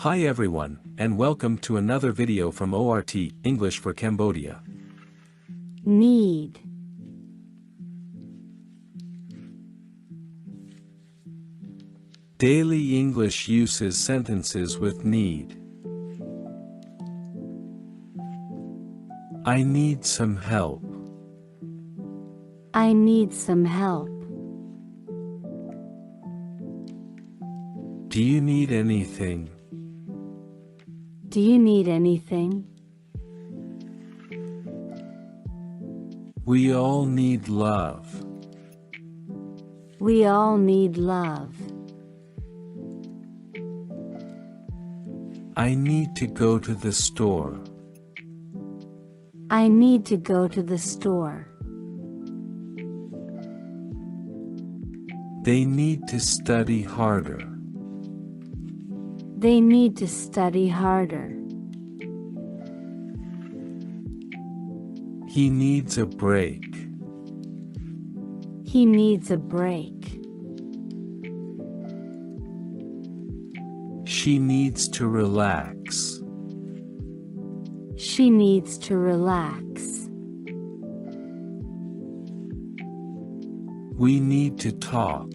Hi everyone, and welcome to another video from ORT, English for Cambodia. Need. Daily English uses sentences with need. I need some help. I need some help. Do you need anything? Do you need anything? We all need love. We all need love. I need to go to the store. I need to go to the store. They need to study harder. They need to study harder. He needs a break. He needs a break. She needs to relax. She needs to relax. We need to talk.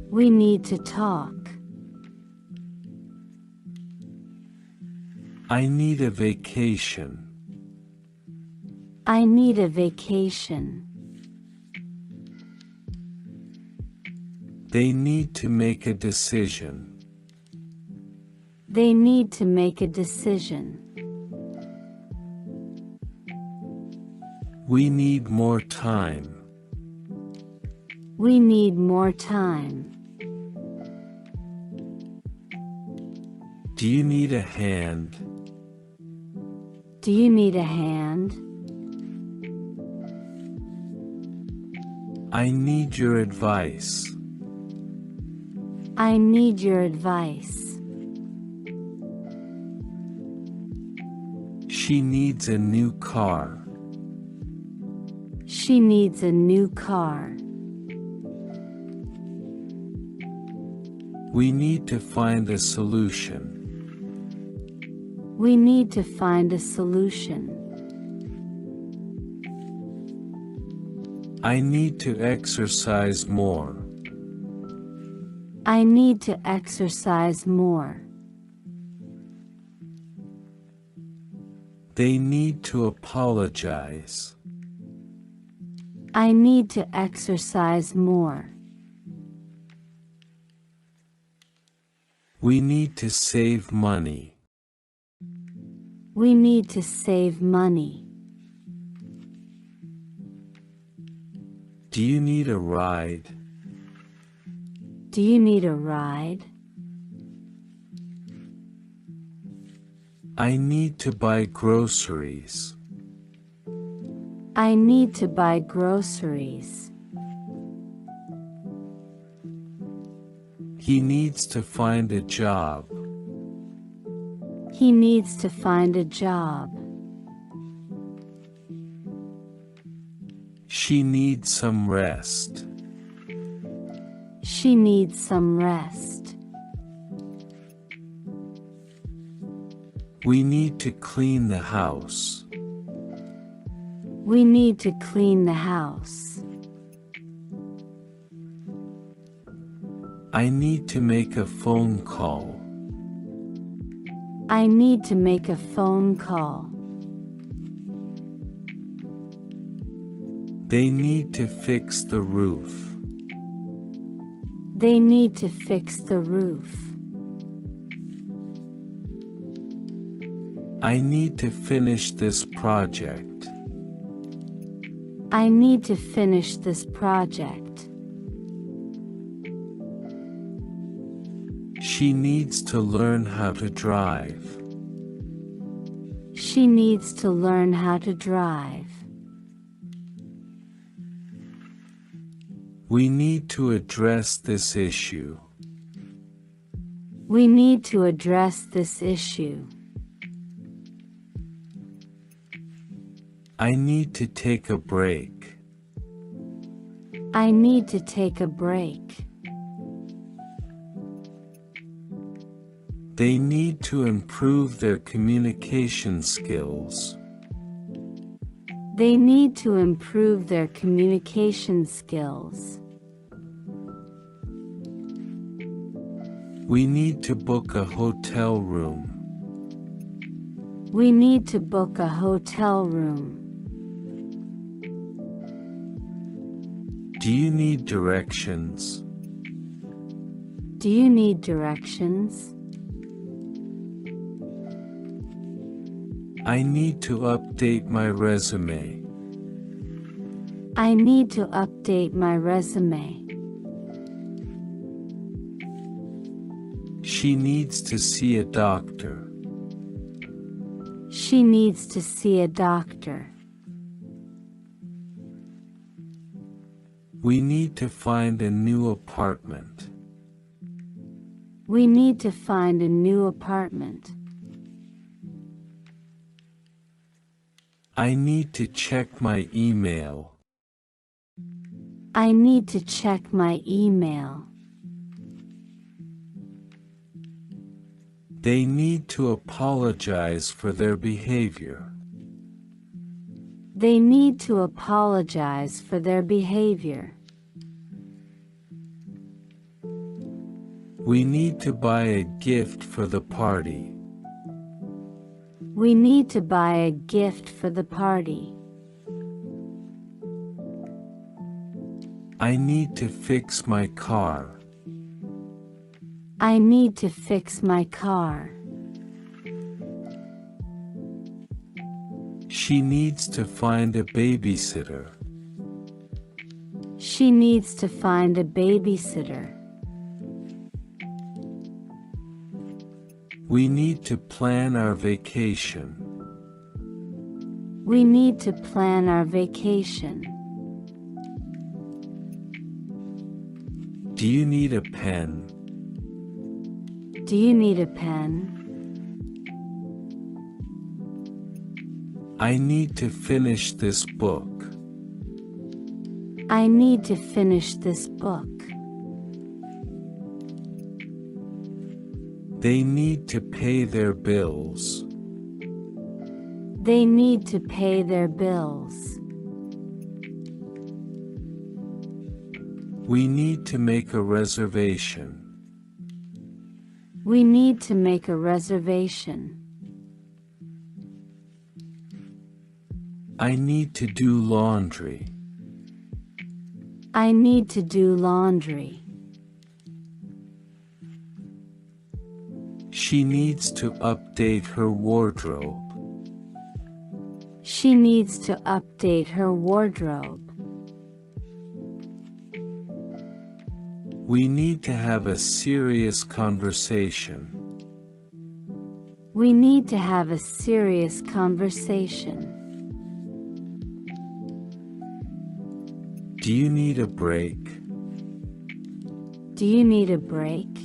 We need to talk. I need a vacation. I need a vacation. They need to make a decision. They need to make a decision. We need more time. We need more time. Do you need a hand? Do you need a hand? I need your advice. I need your advice. She needs a new car. She needs a new car. We need to find a solution. We need to find a solution. I need to exercise more. I need to exercise more. They need to apologize. I need to exercise more. We need to save money. We need to save money. Do you need a ride? Do you need a ride? I need to buy groceries. I need to buy groceries. He needs to find a job. He needs to find a job. She needs some rest. She needs some rest. We need to clean the house. We need to clean the house. I need to make a phone call. I need to make a phone call. They need to fix the roof. They need to fix the roof. I need to finish this project. I need to finish this project. She needs to learn how to drive. She needs to learn how to drive. We need to address this issue. We need to address this issue. I need to take a break. I need to take a break. They need to improve their communication skills. They need to improve their communication skills. We need to book a hotel room. We need to book a hotel room. Do you need directions? Do you need directions? I need to update my resume. I need to update my resume. She needs to see a doctor. She needs to see a doctor. We need to find a new apartment. We need to find a new apartment. I need to check my email. I need to check my email. They need to apologize for their behavior. They need to apologize for their behavior. We need to buy a gift for the party. We need to buy a gift for the party. I need to fix my car. I need to fix my car. She needs to find a babysitter. She needs to find a babysitter. We need to plan our vacation. We need to plan our vacation. Do you need a pen? Do you need a pen? I need to finish this book. I need to finish this book. They need to pay their bills. They need to pay their bills. We need to make a reservation. We need to make a reservation. I need to do laundry. I need to do laundry. She needs to update her wardrobe. She needs to update her wardrobe. We need to have a serious conversation. We need to have a serious conversation. Do you need a break? Do you need a break?